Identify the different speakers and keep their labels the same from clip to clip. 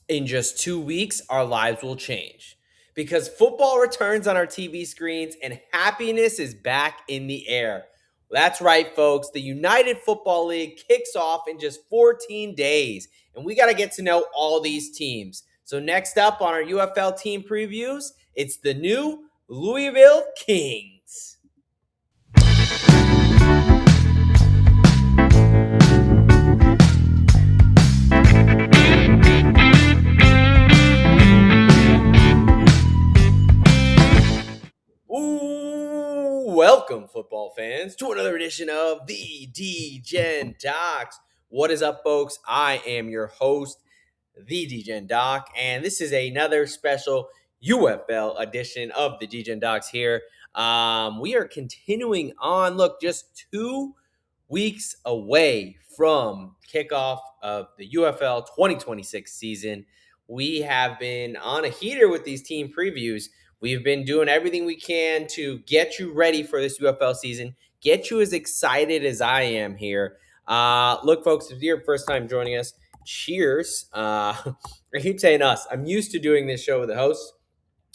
Speaker 1: In just 2 weeks, our lives will change because football returns on our TV screens and happiness is back in the air. That's right, folks. The United Football League kicks off in just 14 days, and we got to get to know all these teams. So, next up on our UFL team previews, it's the new Louisville Kings. Welcome, football fans, to another edition of the D-Gen Docs. What is up, folks? I am your host, the D-Gen Doc, and this is another special UFL edition of the D-Gen Docs here. We are continuing on. Look, just 2 weeks away from kickoff of the UFL 2026 season. We have been on a heater with these team previews. We've been doing everything we can to get you ready for this UFL season, get you as excited as I am here. Look, folks, if you're your first time joining us, cheers. I keep saying us. I'm used to doing this show with a host,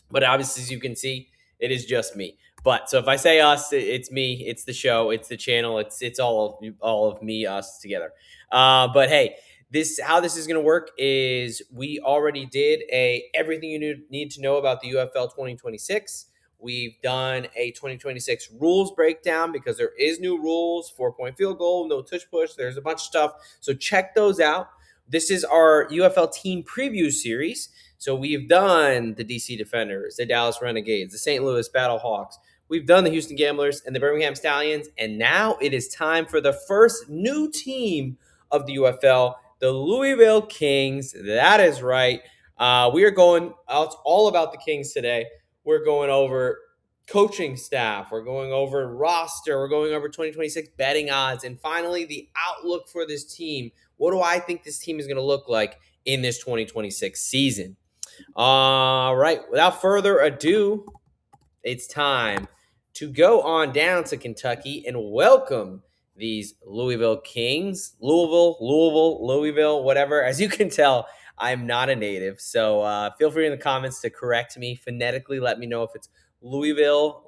Speaker 1: but obviously, as you can see, it is just me. But so if I say us, it's me, it's the show, it's the channel, it's all of me, us together. But hey, this is going to work is we already did a everything you need to know about the UFL 2026. We've done a 2026 rules breakdown because there is new rules, 4-point field goal, no tush push. There's a bunch of stuff. So check those out. This is our UFL team preview series. So we've done the DC Defenders, the Dallas Renegades, the St. Louis Battlehawks. We've done the Houston Gamblers and the Birmingham Stallions. And now it is time for the first new team of the UFL, the Louisville Kings. That is right. We are going out all about the Kings today. We're going over coaching staff. We're going over roster. We're going over 2026 betting odds. And finally, the outlook for this team. What do I think this team is going to look like in this 2026 season? All right. Without further ado, it's time to go on down to Kentucky and welcome these Louisville Kings. Louisville, whatever. As you can tell, I'm not a native. So feel free in the comments to correct me phonetically. Let me know if it's Louisville,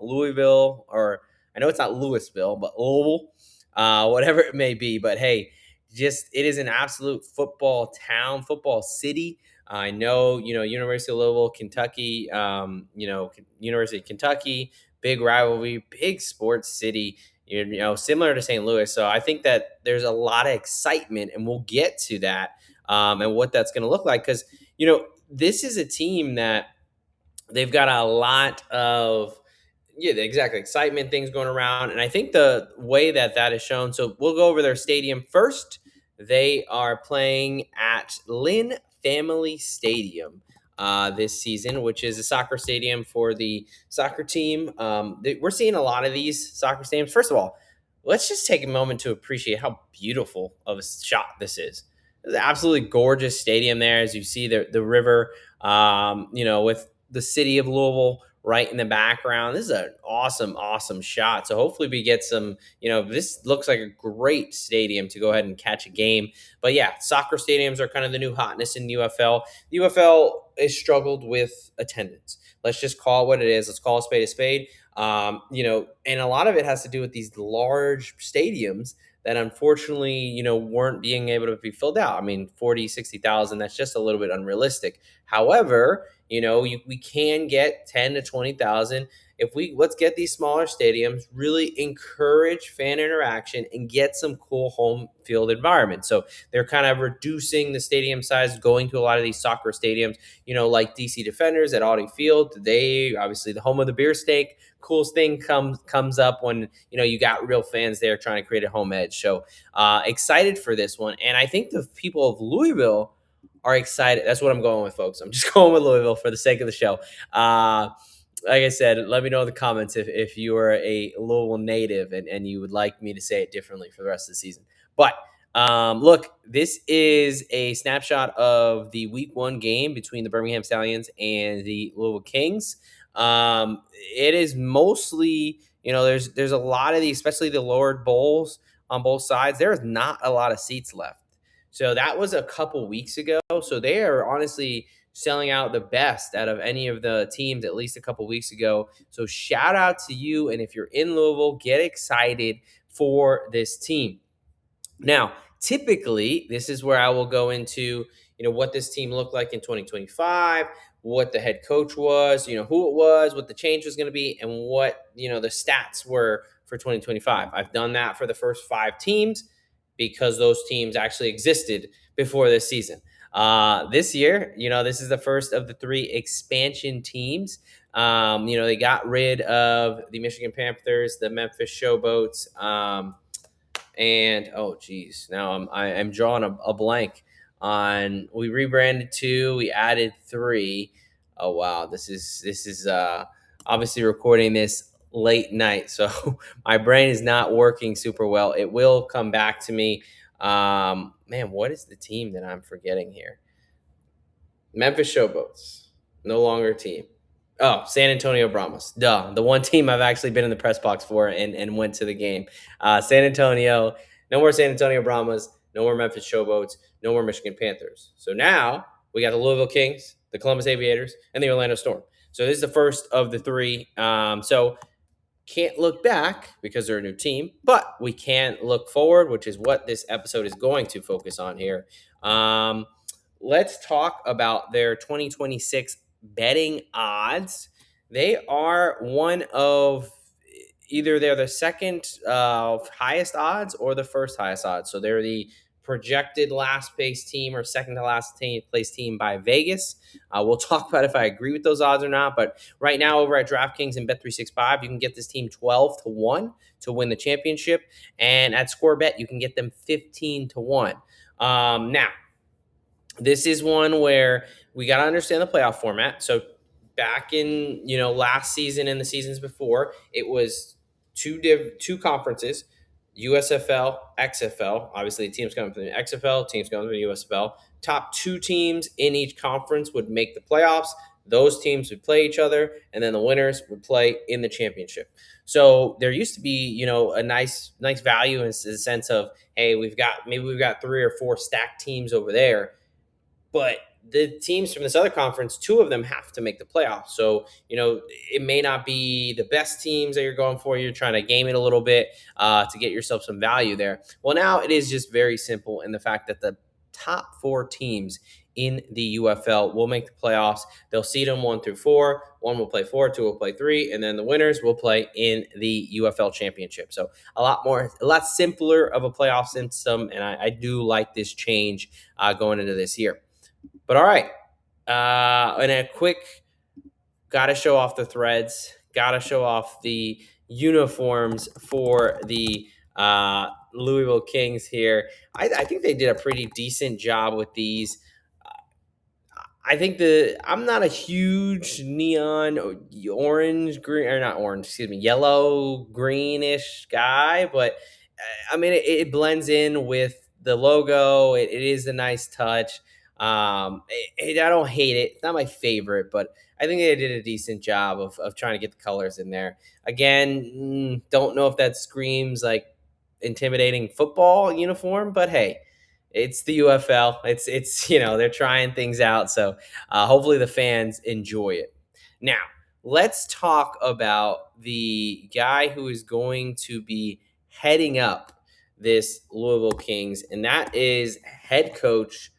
Speaker 1: or I know it's not Louisville, but Louisville, whatever it may be. But hey, it is an absolute football town, football city. I know, University of Louisville, Kentucky, University of Kentucky, big rivalry, big sports city, similar to St. Louis. So I think that there's a lot of excitement, and we'll get to that and what that's going to look like. Because, this is a team that they've got a lot of, exactly, excitement, things going around. And I think the way that is shown, so we'll go over their stadium first. They are playing at Lynn Family Stadium this season, which is a soccer stadium for the soccer team. We're seeing a lot of these soccer stadiums. First of all, let's just take a moment to appreciate how beautiful of a shot this is. It's an absolutely gorgeous stadium there, as you see the river, with the city of Louisville right in the background. This is an awesome shot. So hopefully we get some, this looks like a great stadium to go ahead and catch a game. But yeah, soccer stadiums are kind of the new hotness in the UFL. The UFL has struggled with attendance. Let's just call it what it is. Let's call a spade a spade. And a lot of it has to do with these large stadiums that unfortunately, weren't being able to be filled out. I mean, 40, 60,000, that's just a little bit unrealistic. However, we can get 10 to 20,000 if let's get these smaller stadiums, really encourage fan interaction and get some cool home field environment. So they're kind of reducing the stadium size, going to a lot of these soccer stadiums, like DC Defenders at Audi Field. They obviously the home of the beer steak. Coolest thing comes up when you got real fans there trying to create a home edge. So excited for this one, and I think the people of Louisville are excited. That's what I'm going with, folks. I'm just going with Louisville for the sake of the show. Like I said, let me know in the comments if you are a Louisville native and you would like me to say it differently for the rest of the season. But look, this is a snapshot of the week 1 game between the Birmingham Stallions and the Louisville Kings. It is mostly, there's a lot of these, especially the lowered bowls on both sides. There is not a lot of seats left. So that was a couple weeks ago. So they are honestly selling out the best out of any of the teams at least a couple weeks ago. So shout out to you. And if you're in Louisville, get excited for this team. Now, typically, this is where I will go into, what this team looked like in 2025, what the head coach was, who it was, what the change was going to be, and what, the stats were for 2025. I've done that for the first 5 teams because those teams actually existed before this season. This year, this is the first of the 3 expansion teams. They got rid of the Michigan Panthers, the Memphis Showboats, and oh geez, now I'm drawing a blank on. We rebranded 2, we added 3. Oh wow, this is obviously recording this late night, so my brain is not working super well. It will come back to me. Man, what is the team that I'm forgetting here? Memphis Showboats, no longer a team. Oh, San Antonio Brahmas. Duh. The one team I've actually been in the press box for and went to the game. San Antonio. No more San Antonio Brahmas. No more Memphis Showboats. No more Michigan Panthers. So now we got the Louisville Kings, the Columbus Aviators, and the Orlando Storm. So this is the first of the 3. So can't look back because they're a new team, but we can look forward, which is what this episode is going to focus on here. Let's talk about their 2026 betting odds. They are one of either they're the second highest odds or the first highest odds. So they're the projected last place team or second to last place team by Vegas. We'll talk about if I agree with those odds or not. But right now over at DraftKings and Bet365, you can get this team 12-1 to win the championship. And at ScoreBet, you can get them 15-1. Now, this is one where we got to understand the playoff format. So back in, last season and the seasons before, it was two conferences, USFL, XFL. Obviously, the teams coming from the XFL, teams coming from the USFL. Top 2 teams in each conference would make the playoffs. Those teams would play each other, and then the winners would play in the championship. So there used to be, a nice value in the sense of, hey, we've got 3 or 4 stacked teams over there. But the teams from this other conference, 2 of them have to make the playoffs. So, it may not be the best teams that you're going for. You're trying to game it a little bit to get yourself some value there. Well, now it is just very simple in the fact that the top 4 teams in the UFL will make the playoffs. They'll seed them 1 through 4. 1 will play 4, 2 will play 3, and then the winners will play in the UFL championship. So a lot simpler of a playoff system, and I do like this change going into this year. But all right, and a quick, got to show off the threads, got to show off the uniforms for the Louisville Kings here. I think they did a pretty decent job with these. I think I'm not a huge neon orange, green, or not orange, excuse me, yellow, greenish guy, but I mean, it blends in with the logo. It is a nice touch. I don't hate it. It's not my favorite, but I think they did a decent job of trying to get the colors in there. Again, don't know if that screams like intimidating football uniform, but hey, it's the UFL. It's they're trying things out, so hopefully the fans enjoy it. Now, let's talk about the guy who is going to be heading up this Louisville Kings, and that is head coach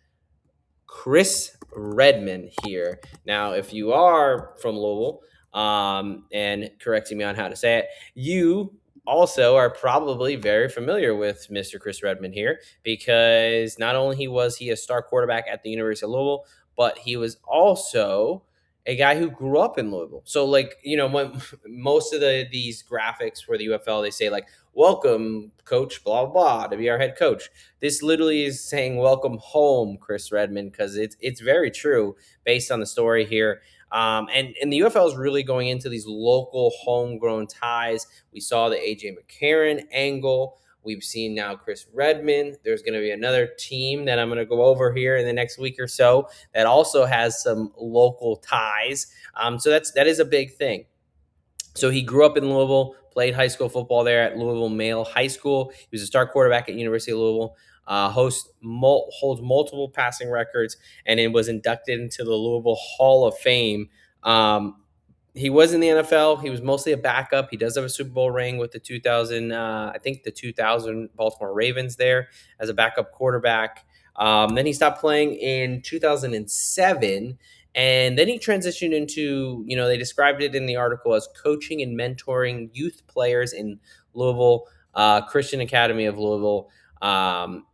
Speaker 1: Chris Redman here. Now, if you are from Louisville, and correcting me on how to say it, you also are probably very familiar with Mr. Chris Redman here, because not only was he a star quarterback at the University of Louisville, but he was also a guy who grew up in Louisville. So, like, when most of these graphics for the UFL, they say like, welcome coach blah blah blah to be our head coach. This literally is saying welcome home, Chris Redman, because it's very true based on the story here. And the UFL is really going into these local homegrown ties. We saw the AJ McCarron angle. We've seen now Chris Redman. There's going to be another team that I'm going to go over here in the next week or so that also has some local ties. So that is a big thing. So he grew up in Louisville, played high school football there at Louisville Male High School. He was a star quarterback at University of Louisville. holds multiple passing records, and it was inducted into the Louisville Hall of Fame. He was in the NFL. He was mostly a backup. He does have a Super Bowl ring with the 2000 Baltimore Ravens there as a backup quarterback. Then he stopped playing in 2007. And then he transitioned into, they described it in the article as coaching and mentoring youth players in Louisville, Christian Academy of Louisville. Um,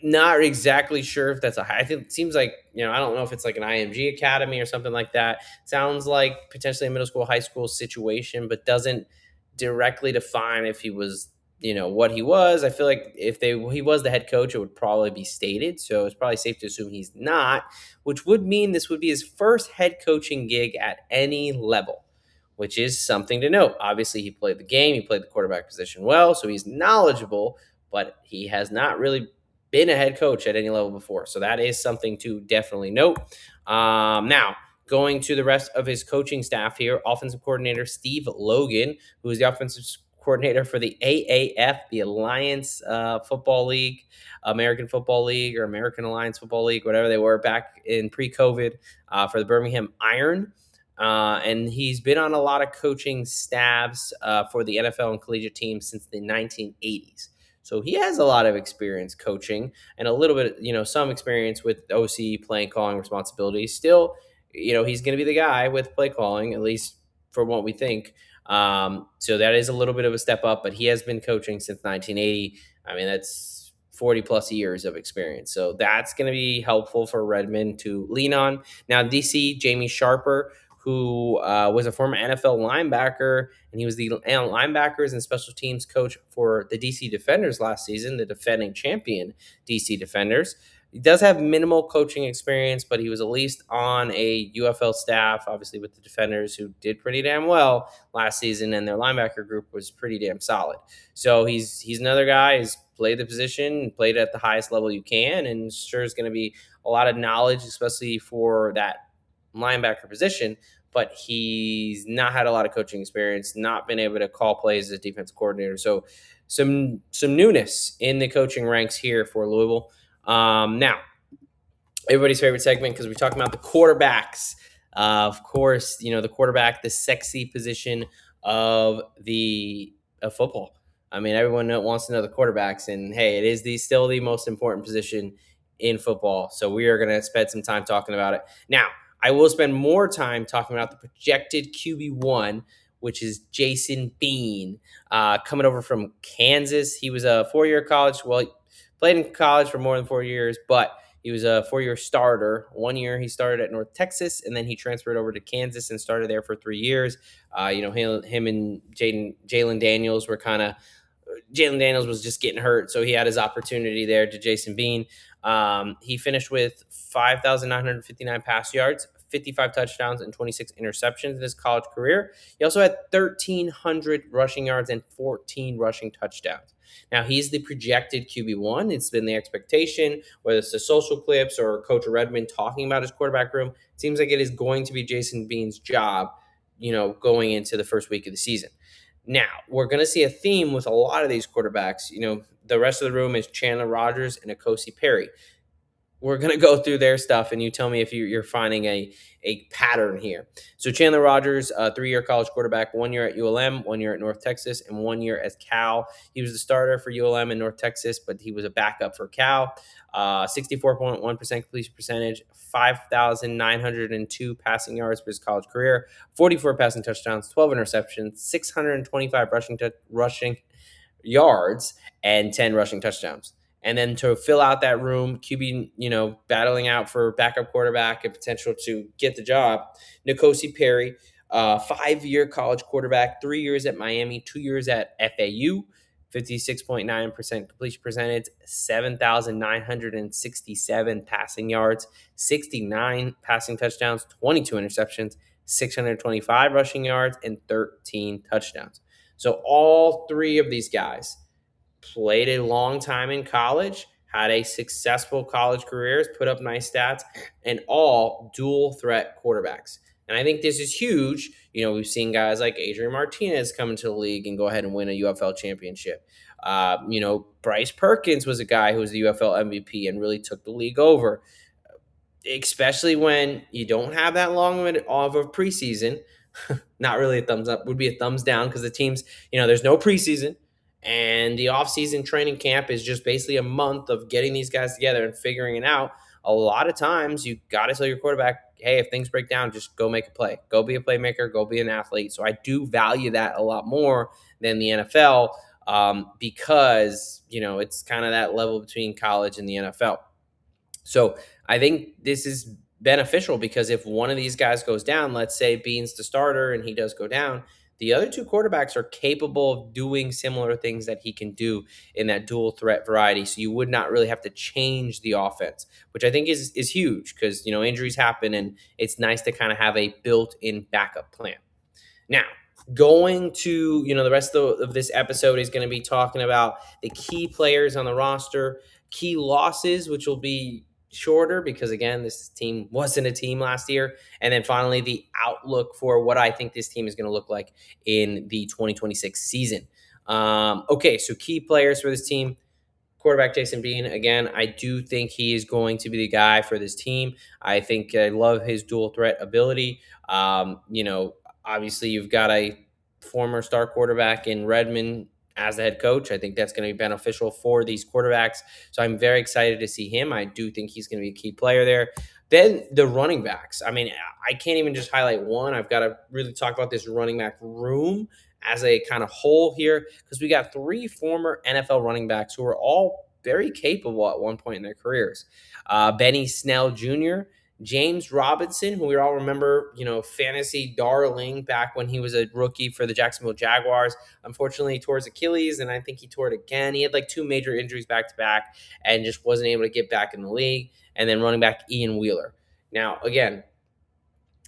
Speaker 1: Not exactly sure if that's I think it seems like, I don't know if it's like an IMG academy or something like that. Sounds like potentially a middle school, high school situation, but doesn't directly define if he was, what he was. I feel like if he was the head coach, it would probably be stated. So it's probably safe to assume he's not, which would mean this would be his first head coaching gig at any level, which is something to note. Obviously, he played the game, he played the quarterback position well, so he's knowledgeable, but he has not really been a head coach at any level before. So that is something to definitely note. Now, going to the rest of his coaching staff here, offensive coordinator Steve Logan, who is the offensive coordinator for the AAF, the Alliance Football League, American Football League, or American Alliance Football League, whatever they were back in pre-COVID for the Birmingham Iron. And he's been on a lot of coaching staffs for the NFL and collegiate teams since the 1980s. So he has a lot of experience coaching and a little bit, some experience with OC playing calling responsibilities. Still, he's going to be the guy with play calling, at least for what we think. So that is a little bit of a step up, but he has been coaching since 1980. I mean, that's 40 plus years of experience. So that's going to be helpful for Redmond to lean on. Now, DC, Jamie Sharper, who was a former NFL linebacker, and he was the linebackers and special teams coach for the DC Defenders last season, the defending champion DC Defenders. He does have minimal coaching experience, but he was at least on a UFL staff, obviously with the Defenders, who did pretty damn well last season, and their linebacker group was pretty damn solid. So he's another guy who's played the position, played at the highest level you can, and sure is going to be a lot of knowledge, especially for that linebacker position, but he's not had a lot of coaching experience, not been able to call plays as a defensive coordinator. So some newness in the coaching ranks here for Louisville. Now, everybody's favorite segment, because we're talking about the quarterbacks. Of course, the quarterback, the sexy position of football. I mean, everyone wants to know the quarterbacks, and hey, it is still the most important position in football. So we are going to spend some time talking about it. Now, I will spend more time talking about the projected QB1, which is Jason Bean, coming over from Kansas. He was a 4-year college. Well, he played in college for more than 4 years, but he was a 4-year starter. 1 year he started at North Texas, and then he transferred over to Kansas and started there for 3 years. Him and Jalen Daniels were kind of – Jalen Daniels was just getting hurt, so he had his opportunity there to Jason Bean. He finished with 5,959 pass yards, 55 touchdowns, and 26 interceptions in his college career. He also had 1,300 rushing yards and 14 rushing touchdowns. Now, he's the projected QB1. It's been the expectation, whether it's the social clips or Coach Redmond talking about his quarterback room. It seems like it is going to be Jason Bean's job, going into the first week of the season. Now, we're going to see a theme with a lot of these quarterbacks. The rest of the room is Chandler Rogers and Akosi Perry. We're going to go through their stuff, and you tell me if you're finding a pattern here. So Chandler Rogers, 3-year college quarterback, 1 year at ULM, 1 year at North Texas, and 1 year at Cal. He was the starter for ULM and North Texas, but he was a backup for Cal. 64.1% completion percentage, 5,902 passing yards for his college career, 44 passing touchdowns, 12 interceptions, 625 rushing yards, and 10 rushing touchdowns. And then to fill out that room, QB, battling out for backup quarterback and potential to get the job, N'Kosi Perry, 5-year college quarterback, 3 years at Miami, 2 years at FAU, 56.9% completion percentage, 7,967 passing yards, 69 passing touchdowns, 22 interceptions, 625 rushing yards, and 13 touchdowns. So all three of these guys played a long time in college, had a successful college careers, put up nice stats, and all dual threat quarterbacks. And I think this is huge. We've seen guys like Adrian Martinez come into the league and go ahead and win a UFL championship. Bryce Perkins was a guy who was the UFL MVP and really took the league over, especially when you don't have that long of a preseason. Not really a thumbs up, would be a thumbs down, because the teams, there's no preseason, and the offseason training camp is just basically a month of getting these guys together and figuring it out. A lot of times you got to tell your quarterback, hey, if things break down, just go make a play, go be a playmaker, go be an athlete. So I do value that a lot more than the NFL, because it's kind of that level between college and the NFL. So I think this is beneficial, because if one of these guys goes down, let's say Bean's the starter and he does go down, the other two quarterbacks are capable of doing similar things that he can do in that dual threat variety. So you would not really have to change the offense, which I think is huge, because injuries happen, and it's nice to kind of have a built-in backup plan. Now, going to, the rest of this episode is going to be talking about the key players on the roster, key losses, which will be shorter because, again, this team wasn't a team last year. And then finally, the outlook for what I think this team is going to look like in the 2026 season. Okay, so key players for this team. Quarterback Jason Bean, again, I do think he is going to be the guy for this team. I think I love his dual threat ability. Obviously you've got a former star quarterback in Redmond as the head coach. I think that's going to be beneficial for these quarterbacks. So I'm very excited to see him. I do think he's going to be a key player there. Then the running backs. I mean, I can't even just highlight one. I've got to really talk about this running back room as a kind of whole here, because we got three former NFL running backs who are all very capable at one point in their careers. Benny Snell Jr., James Robinson, who we all remember, fantasy darling back when he was a rookie for the Jacksonville Jaguars. Unfortunately, he tore his Achilles, and I think he tore it again. He had like two major injuries back to back and just wasn't able to get back in the league. And then running back Ian Wheeler. Now, again,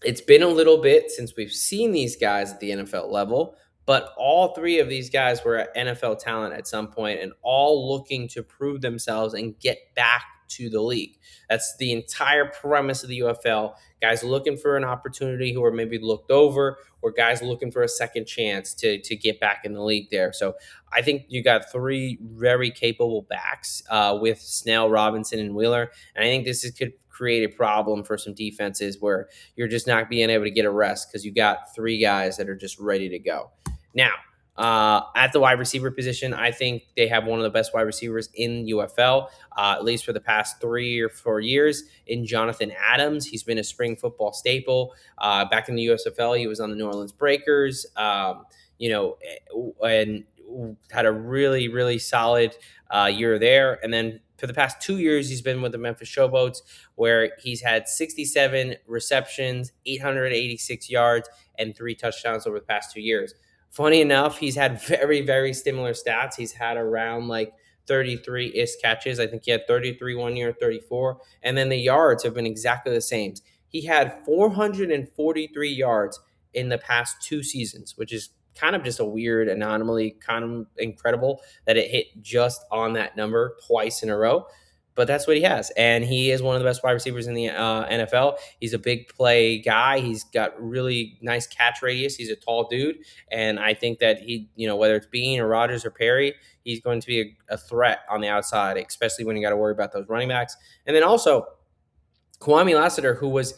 Speaker 1: it's been a little bit since we've seen these guys at the NFL level, but all three of these guys were at NFL talent at some point, and all looking to prove themselves and get back to the league. That's the entire premise of the UFL. Guys looking for an opportunity who are maybe looked over, or guys looking for a second chance to get back in the league there. So I think you got three very capable backs with Snell, Robinson, and Wheeler. And I think could create a problem for some defenses where you're just not being able to get a rest because you got three guys that are just ready to go. Now, at the wide receiver position, I think they have one of the best wide receivers in UFL, at least for the past 3 or 4 years, in Jonathan Adams. He's been a spring football staple. Back in the USFL, he was on the New Orleans Breakers, and had a really, really solid year there. And then for the past 2 years, he's been with the Memphis Showboats, where he's had 67 receptions, 886 yards, and 3 touchdowns over the past 2 years. Funny enough, he's had very, very similar stats. He's had around like 33-ish catches. I think he had 33 1 year, 34. And then the yards have been exactly the same. He had 443 yards in the past 2 seasons, which is kind of just a weird anomaly, kind of incredible that it hit just on that number twice in a row. But that's what he has. And he is one of the best wide receivers in the NFL. He's a big play guy. He's got really nice catch radius. He's a tall dude. And I think that he, whether it's Bean or Rodgers or Perry, he's going to be a threat on the outside, especially when you got to worry about those running backs. And then also Kwame Lassiter, who was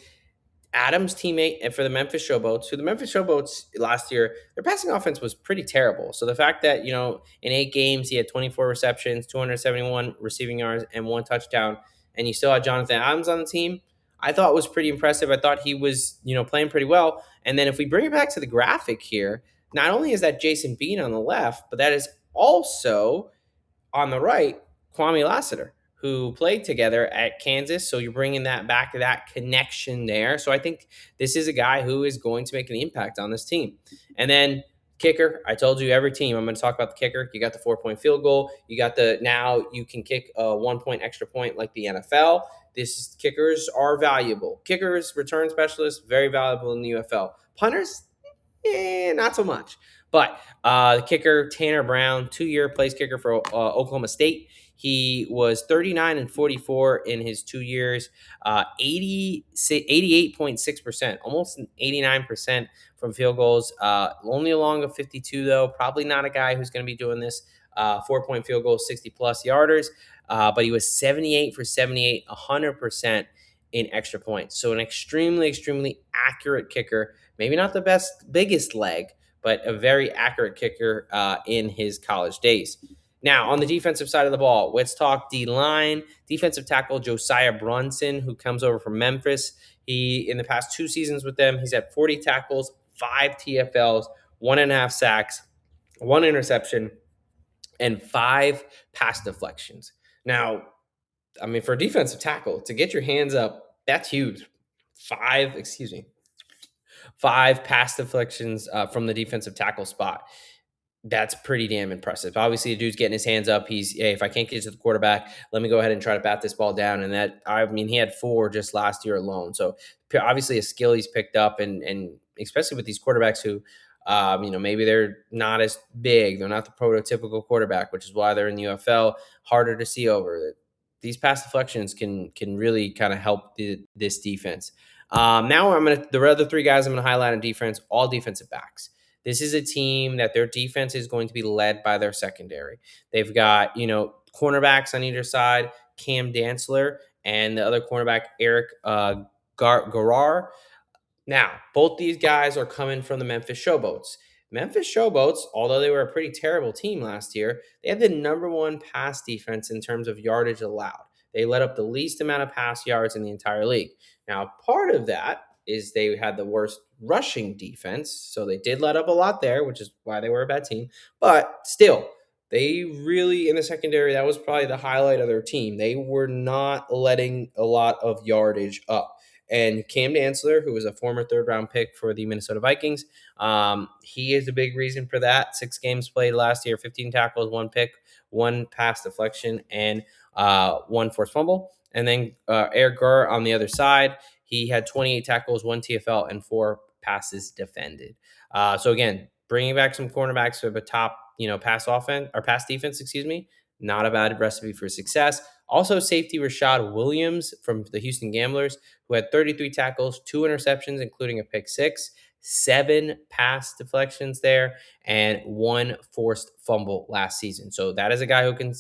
Speaker 1: Adams' teammate for the Memphis Showboats, who the Memphis Showboats last year, their passing offense was pretty terrible. So the fact that, in 8 games, he had 24 receptions, 271 receiving yards, and 1 touchdown, and you still had Jonathan Adams on the team, I thought was pretty impressive. I thought he was, playing pretty well. And then if we bring it back to the graphic here, not only is that Jason Bean on the left, but that is also on the right, Kwame Lassiter, who played together at Kansas. So you're bringing that back to that connection there. So I think this is a guy who is going to make an impact on this team. And then kicker, I told you every team, I'm going to talk about the kicker. You got the 4-point field goal. You got now you can kick a 1-point extra point like the NFL. Kickers are valuable. Kickers, return specialists, very valuable in the UFL. Punters, not so much. But the kicker, Tanner Brown, 2-year place kicker for Oklahoma State. He was 39 and 44 in his 2 years, 88.6%, almost 89% from field goals. Only along a 52, though. Probably not a guy who's going to be doing this 4-point field goal, 60-plus yarders. But he was 78 for 78, 100% in extra points. So an extremely, extremely accurate kicker. Maybe not the biggest leg, but a very accurate kicker in his college days. Now, on the defensive side of the ball, let's talk D-line. Defensive tackle Josiah Brunson, who comes over from Memphis. In the past 2 seasons with them, he's had 40 tackles, 5 TFLs, 1.5 sacks, 1 interception, and 5 pass deflections. Now, I mean, for a defensive tackle, to get your hands up, that's huge. 5 pass deflections from the defensive tackle spot. That's pretty damn impressive. Obviously, the dude's getting his hands up. Hey, if I can't get to the quarterback, let me go ahead and try to bat this ball down. And he had 4 just last year alone. So obviously a skill he's picked up, and especially with these quarterbacks who, maybe they're not as big. They're not the prototypical quarterback, which is why they're in the UFL, harder to see over. These pass deflections can really kind of help this defense. Now the other 3 guys I'm going to highlight on defense, all defensive backs. This is a team that their defense is going to be led by their secondary. They've got, cornerbacks on either side, Cam Dantzler, and the other cornerback, Eric Garrar. Now, both these guys are coming from the Memphis Showboats. Memphis Showboats, although they were a pretty terrible team last year, they had the number 1 pass defense in terms of yardage allowed. They let up the least amount of pass yards in the entire league. Now, part of that is they had the worst rushing defense, so they did let up a lot there, which is why they were a bad team. But still, they really, in the secondary, that was probably the highlight of their team. They were not letting a lot of yardage up. And Cam Dantzler, who was a former 3rd-round pick for the Minnesota Vikings, he is a big reason for that. 6 games played last year, 15 tackles, 1 pick, 1 pass deflection, and 1 forced fumble. And then Eric Gurr on the other side, he had 28 tackles, 1 TFL, and 4 passes defended. So again, bringing back some cornerbacks for the top, pass defense, not a bad recipe for success. Also, safety Rashad Williams from the Houston Gamblers, who had 33 tackles, 2 interceptions, including a pick 6, 7 pass deflections there, and 1 forced fumble last season. So that is a guy who can,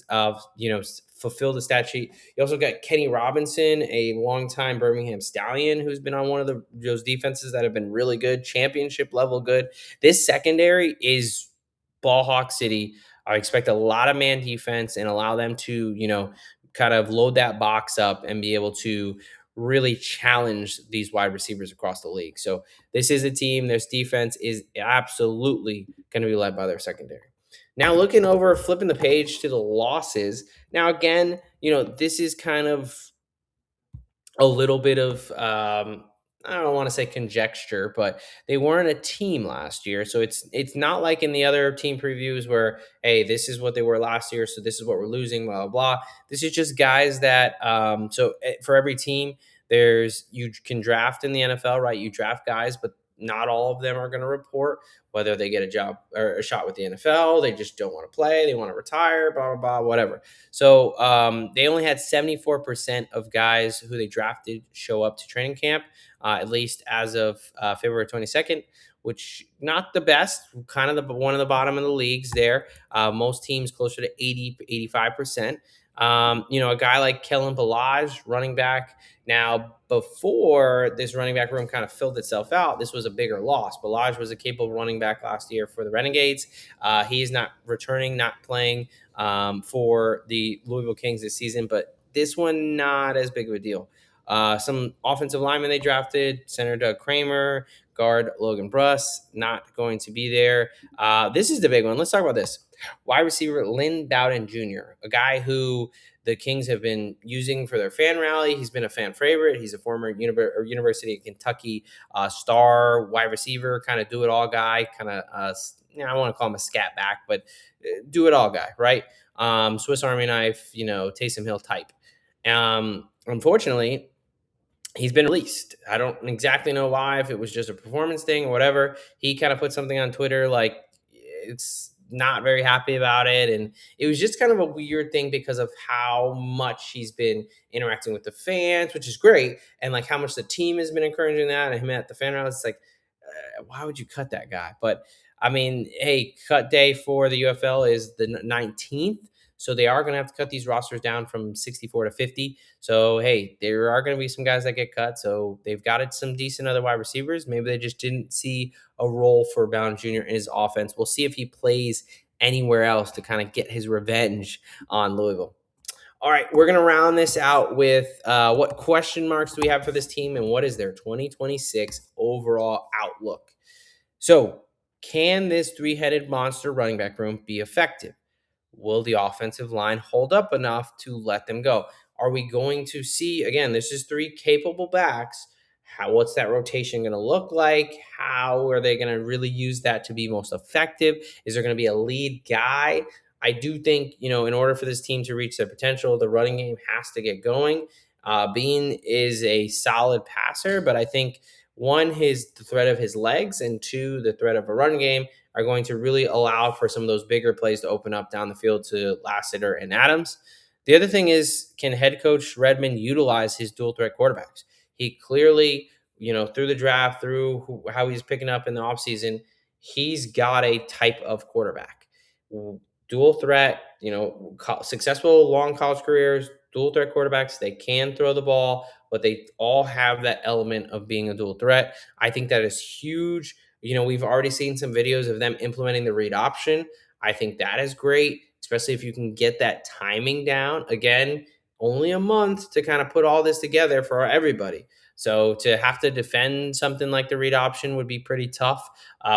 Speaker 1: fulfill the stat sheet. You also got Kenny Robinson, a longtime Birmingham Stallion, who's been on one of those defenses that have been really good, championship level good. This secondary is ball hawk city. I expect a lot of man defense and allow them to, kind of load that box up and be able to really challenge these wide receivers across the league. So this is a team, this defense is absolutely going to be led by their secondary. Now flipping the page to the losses. Now, again, this is kind of a little bit of, I don't want to say conjecture, but they weren't a team last year. So it's not like in the other team previews where, hey, this is what they were last year, so this is what we're losing, blah, blah, blah. This is just guys that, for every team, you can draft in the NFL, right? You draft guys, but not all of them are going to report whether they get a job or a shot with the NFL. They just don't want to play. They want to retire, blah, blah, blah, whatever. So they only had 74% of guys who they drafted show up to training camp, at least as of February 22nd, which not the best, kind of one of the bottom of the leagues there. Most teams closer to 80, 85%. A guy like Kellen Ballage, running back. Now, before this running back room kind of filled itself out, this was a bigger loss. Ballage was a capable running back last year for the Renegades. He is not returning, not playing for the Louisville Kings this season, but this one, not as big of a deal. Some offensive linemen they drafted, center Doug Kramer, guard Logan Bruss, not going to be there. This is the big one. Let's talk about this. Wide receiver Lynn Bowden Jr., a guy who the Kings have been using for their fan rally. He's been a fan favorite. He's a former University of Kentucky star wide receiver, kind of do-it-all guy, kind of, I want to call him a scat back, but do-it-all guy, right? Swiss Army knife, Taysom Hill type. Unfortunately, he's been released. I don't exactly know why, if it was just a performance thing or whatever. He kind of put something on Twitter like it's not very happy about it. And it was just kind of a weird thing because of how much he's been interacting with the fans, which is great. And like how much the team has been encouraging that and him at the fan rallies. It's like, why would you cut that guy? But I mean, hey, cut day for the UFL is the 19th. So they are going to have to cut these rosters down from 64 to 50. So, hey, there are going to be some guys that get cut. So they've got it some decent other wide receivers. Maybe they just didn't see a role for Brown Jr. in his offense. We'll see if he plays anywhere else to kind of get his revenge on Louisville. All right, we're going to round this out with what question marks do we have for this team and what is their 2026 overall outlook? So, can this three-headed monster running back room be effective? Will the offensive line hold up enough to let them go? Are we going to see, again, this is three capable backs. What's that rotation going to look like? How are they going to really use that to be most effective? Is there going to be a lead guy? I do think, in order for this team to reach their potential, the running game has to get going. Bean is a solid passer, but I think one, the threat of his legs, and two, the threat of a run game are going to really allow for some of those bigger plays to open up down the field to Lassiter and Adams. The other thing is, can head coach Redmond utilize his dual threat quarterbacks? He clearly, through the draft, through how he's picking up in the offseason, he's got a type of quarterback. Dual threat, successful long college careers, dual threat quarterbacks, they can throw the ball, but they all have that element of being a dual threat. I think that is huge. We've already seen some videos of them implementing the read option. I think that is great, especially if you can get that timing down. Again, only a month to kind of put all this together for everybody. So to have to defend something like the read option would be pretty tough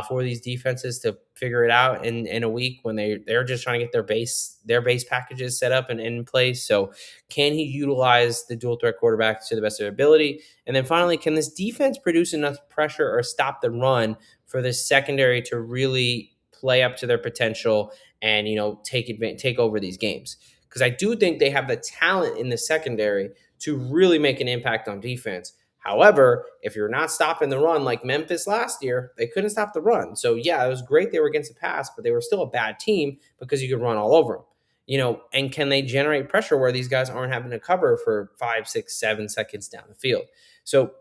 Speaker 1: for these defenses to figure it out in a week when they're just trying to get their base packages set up and in place. So can he utilize the dual threat quarterback to the best of their ability? And then finally, can this defense produce enough pressure or stop the run for this secondary to really play up to their potential and take over these games? Because I do think they have the talent in the secondary to really make an impact on defense. However, if you're not stopping the run like Memphis last year, they couldn't stop the run. So yeah, it was great they were against the pass, but they were still a bad team because you could run all over them. And can they generate pressure where these guys aren't having to cover for 5, 6, 7 seconds down the field? So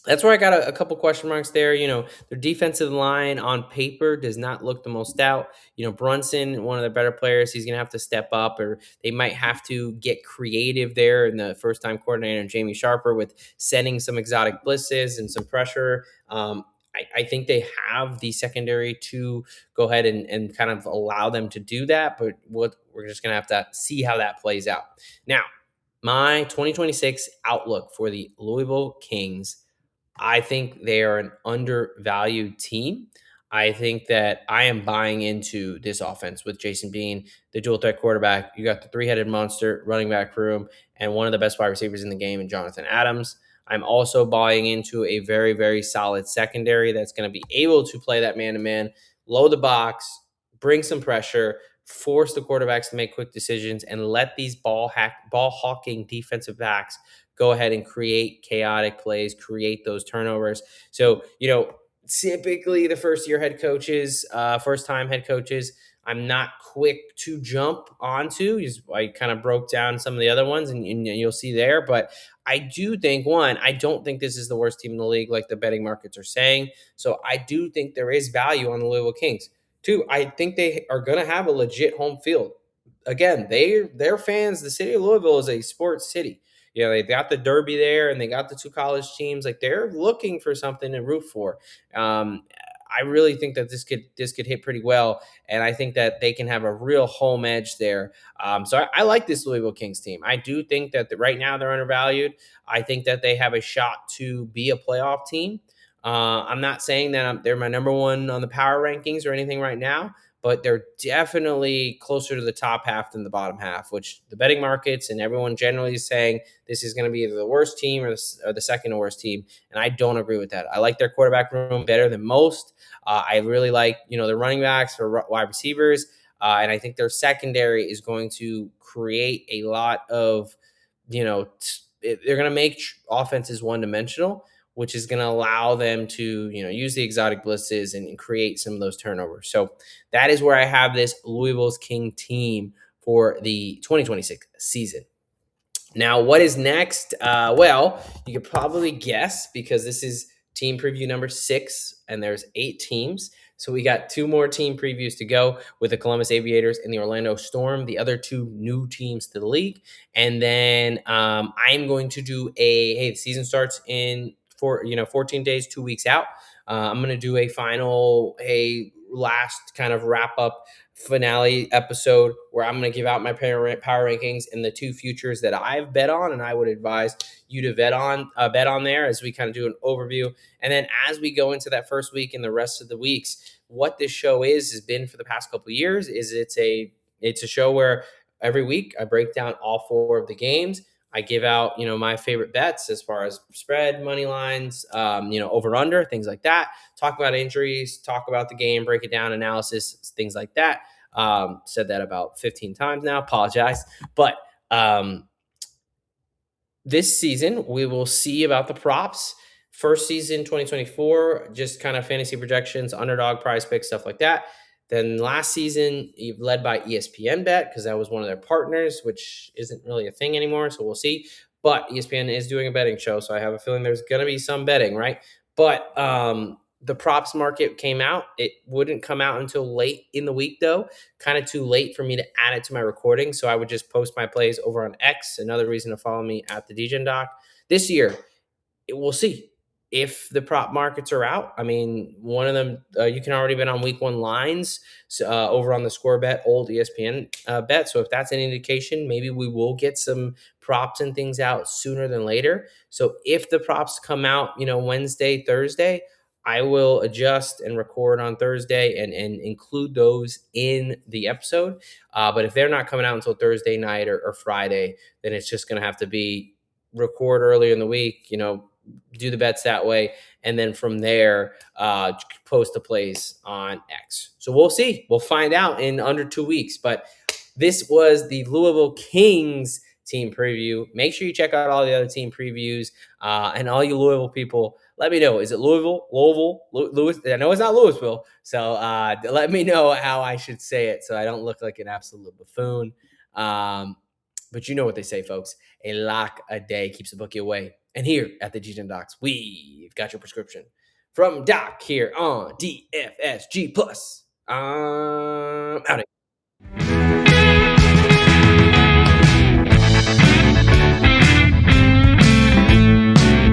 Speaker 1: that's where I got a couple question marks there. Their defensive line on paper does not look the most stout. Brunson, one of the better players, he's going to have to step up, or they might have to get creative there in the first-time coordinator, Jamie Sharper, with sending some exotic blitzes and some pressure. I think they have the secondary to go ahead and kind of allow them to do that, but we're just going to have to see how that plays out. Now, my 2026 outlook for the Louisville Kings, I think they are an undervalued team. I think that I am buying into this offense with Jason Bean, the dual threat quarterback. You got the three-headed monster running back room and one of the best wide receivers in the game in Jonathan Adams. I'm also buying into a very, very solid secondary that's going to be able to play that man-to-man, load the box, bring some pressure, force the quarterbacks to make quick decisions, and let these ball hawking defensive backs go ahead and create chaotic plays, create those turnovers. So, typically the first-time head coaches, I'm not quick to jump onto. I kind of broke down some of the other ones, and you'll see there. But I do think, one, I don't think this is the worst team in the league like the betting markets are saying. So I do think there is value on the Louisville Kings. Two, I think they are going to have a legit home field. Again, their fans, the city of Louisville is a sports city. They got the Derby there, and they got the two college teams. Like, they're looking for something to root for. I really think that this could hit pretty well, and I think that they can have a real home edge there. So I like this Louisville Kings team. I do think that right now they're undervalued. I think that they have a shot to be a playoff team. I'm not saying that they're my number one on the power rankings or anything right now, but they're definitely closer to the top half than the bottom half, which the betting markets and everyone generally is saying this is going to be either the worst team or the second worst team. And I don't agree with that. I like their quarterback room better than most. I really like, the running backs for wide receivers. And I think their secondary is going to create a lot of, they're going to make offenses one-dimensional, which is going to allow them to, use the exotic blitzes and create some of those turnovers. So that is where I have this Louisville's King team for the 2026 season. Now, what is next? Well, you could probably guess because this is team preview number 6, and there's 8 teams. So we got two more team previews to go with the Columbus Aviators and the Orlando Storm, the other two new teams to the league. And then I'm going to do the season starts in 14 days, 2 weeks out. I'm going to do a final, last kind of wrap up finale episode where I'm going to give out my power rankings and the two futures that I've bet on, and I would advise you to bet on there as we kind of do an overview. And then as we go into that first week and the rest of the weeks, what this show has been for the past couple of years is it's a show where every week I break down all four of the games. I give out, my favorite bets as far as spread, money lines, over under, things like that. Talk about injuries, talk about the game, break it down, analysis, things like that. Said that about 15 times now. Apologize. But this season, we will see about the props. First season, 2024, just kind of fantasy projections, underdog prize picks, stuff like that. Then last season, you've led by ESPN Bet because that was one of their partners, which isn't really a thing anymore. So we'll see. But ESPN is doing a betting show, so I have a feeling there's going to be some betting, right? But the props market came out. It wouldn't come out until late in the week, though. Kind of too late for me to add it to my recording, so I would just post my plays over on X. Another reason to follow me at the DGen Doc. This year, we'll see if the prop markets are out. I mean, one of them, you can already bet on week one lines over on the score bet, old ESPN bet. So if that's an indication, maybe we will get some props and things out sooner than later. So if the props come out, Wednesday, Thursday, I will adjust and record on Thursday and include those in the episode. But if they're not coming out until Thursday night or Friday, then it's just going to have to be record earlier in the week, do the bets that way, and then from there post the plays on X. So we'll see. We'll find out in under 2 weeks. But this was the Louisville Kings team preview. Make sure you check out all the other team previews, and all you Louisville people, let me know. Is it Louisville, Louis? I know it's not Louisville. So let me know how I should say it so I don't look like an absolute buffoon. But you know what they say, folks. A lock a day keeps the bookie away. And here at the DGen Docs, we've got your prescription from Doc here on DFSG Plus. Out.